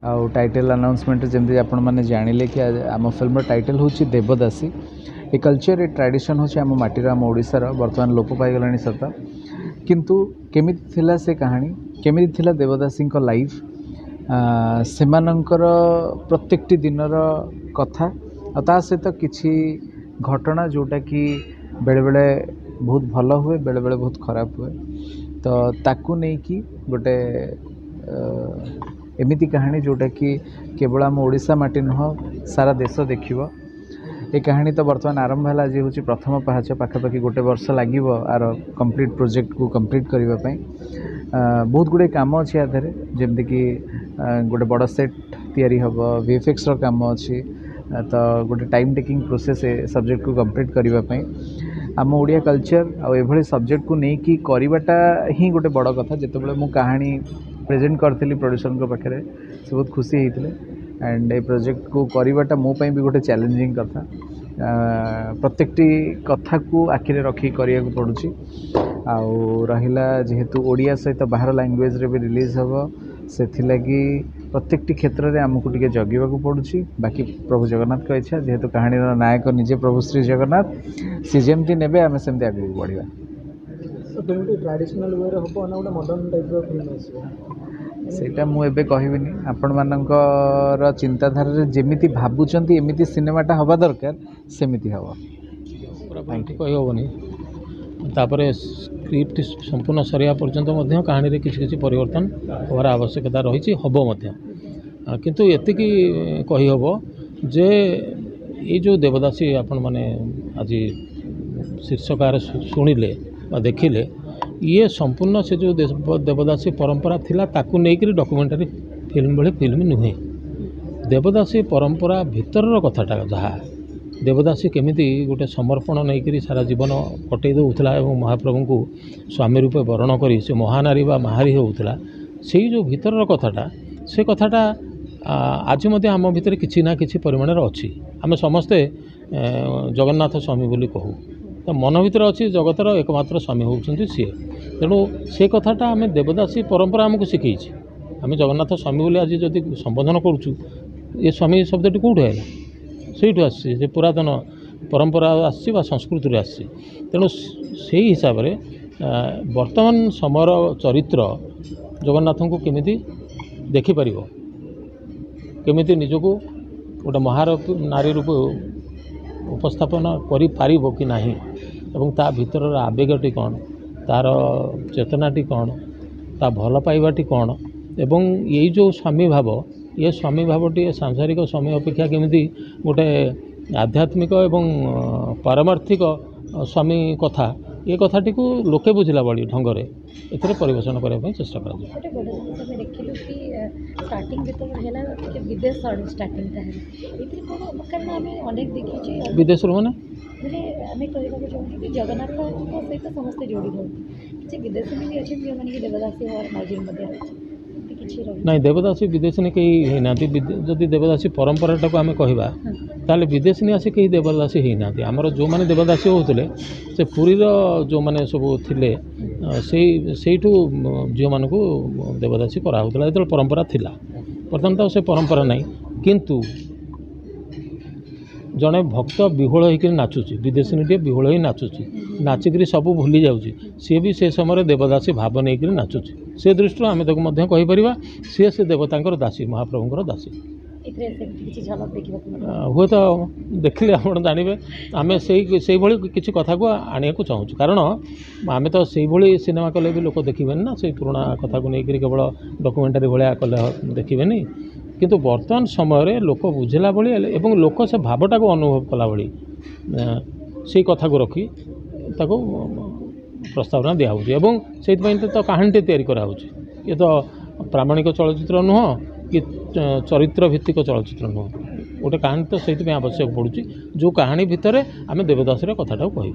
आउ title announcement जमी आपण मैंने जानिले कि आम फिल्म टाइटल हूँ देवदासी। ए कल्चर ए ट्रेडिशन हूँ आम माटीर आम ओडिशार बर्तमान लोप पाईगलानी सत किंतु केमिति थिला से कहानी केमिति थिला देवदासी लाइफ सेमानंकर प्रत्येकटी दिनर कथा और ता सहित किछि घटना जोटा कि बेले बेले बहुत भल हुए बेले बेले बहुत खराब हुए तो ताकू नहीं कि गोटे एमिति कहानी जोटा कि केवल आम ओडिशा माटी नुह सारा देश देखिबो। ए कहानी तो बर्तमान आरंभ है आज हूँ प्रथम पहाच पाखापाखि गोटे वर्ष लगे आर कंप्लीट प्रोजेक्ट को कंप्लीट करने बहुत गुड़े काम अच्छी आधारे जमती कि गोटे बड़ सेट तैयारी हम VFX काम अच्छी तो गोटे टाइम टेकिंग प्रोसेस सब्जेक्ट को कंप्लीट करने आम ओडिया कल्चर आभली सब्जेक्ट को लेकिन करवाटा ही गोटे बड़ कथा जिते मु कहानी प्रेजेंट करी प्रोड्यूसर पाखे से बहुत खुशी होते एंड ए प्रोजेक्ट को करवाटा मो भी गोटे चैलेंजिंग कथा प्रत्येकटी कथा को आखिरे रखी करिया को पड़ुछि आउ रहिला जेहेतु ओडिया सहित बाहर लैंग्वेज रे भी रिलीज हम से प्रत्येकटी क्षेत्र में आमको टिके जगिबा को पड़ुछि। बाकी प्रभु जगन्नाथ का इच्छा जेहेतु कहानीर नायक निजे प्रभु श्री जगन्नाथ सी जमती नेबे आमे सेमती आगे बढ़िया ट्रेडिशनल वे रे हबो ना गोटे मॉडर्न टाइप रो फिल्म आसीबो सेटा मु एबे कहबिनी आपण मानकर चिंताधारा रे जेमिति भाबुचंती एमिति सिनेमाटा हवा दरकार सेमिति हवा पूरा बांटी कहि होबनी तापरे स्क्रिप्ट संपूर्ण सरिया पर्यंत मध्य कहानी रे किछि परिवर्तन होवार आवश्यकता रही हबो मध्य किंतु एतिकी कहि होबो जे ये जो देवदासी आपण माने आज शीर्षकार शुणिले देखिले ये संपूर्ण से जो देवदासी परंपरा थिला ताकू नेकरी डॉक्यूमेंटरी फिल्म भली फिल्म नुहे देवदासी परंपरा भितर कथाटा जहाँ देवदासी केमिति गोटे समर्पण नहीं सारा जीवन कटई दूसरा और महाप्रभु को स्वामी रूपे वर्ण करी से महानारी बा महारी होता से जो भितर कथाटा से कथाटा आज मध्य आम भितर किसी ना किसी परिमाण अच्छी आम समस्ते जगन्नाथ स्वामी बोली कहू तो मन भर अच्छी जगतर एकमात्र स्वामी होउछंती सी तेणु से कथाटा आम देवदासी परंपरा आमको शिखई आम जगन्नाथ स्वामी बोली आज जदि संबोधन करुचु ये स्वामी शब्दटी कौटू है से आसी पुरातन परंपरा आसी संस्कृति आसी तेणु से हिसाब से वर्तमान समयर चरित्र जगन्नाथ को केमिति देखिपर केमिति निजको गोटे महानारी रूप उपस्थापन करि पारिबो कि नाही एवं ता भीतर आवेगटी कौन तार चेतनाटी कौन ता भल पाइबाटी कौन एवं ये जो स्वामी भाव ये स्वामी भावटी सांसारिक स्वामी अपेक्षा केमिति गोटे आध्यात्मिक एवं पारमार्थिक स्वामी कथा ये कथाटी को लोके बुझला बड़ी ढंगरे एथरे परिवेशन करने चेष्टा करा विदेश माने जगन्नाथ सहित समस्त जोड़ी विदेश में भी अच्छे देवदासी और नाइजर नहीं देवदासी विदेशी ने कहीं होना जदि देवदासी परंपराटा को आम कहवा ताले विदेशी ने आसी कहीं देवदासी होना आमर जो मैंने देवदासी होते से पुरीर जो मैंने सब थिले से झील मान को देवदासी कराला जो परंपरा थिला बर्तमान तो से परंपरा नहीं किंतु जड़े भक्त विहोल होकर नाचुची विदेशी विहोल ही नाचुची नाचिकी सब भूली जाऊँगी सी भी से समय देवदासी भाव नहीं नाचुची से दृष्टि आम ताकू कहीपर सी से देवता दासी महाप्रभुर दासी हुए तो देखिले आप जानवे आम से किसी कथा को आने को चाहूँ कारण आम तो से सिनेमा कले भी लोक देखिए ना से पुराना कथा को लेकर केवल डॉक्यूमेंटरी भाया कले देखिए किंतु वर्तमान समय लोक बुझेला भली एवं लोक से भावटा को अनुभव कला भली से कथा को रखी ताको प्रस्तावना दिया एवं से तो कहानी तैयारी करा ये तो प्रामाणिक चलचित्र नुह कि चरित्र भित्तिक चलचित्र नुह गोटे कहानी तो से आवश्यक पड़ुची जो कहानी भितर आम देवदासी कथाटा कह।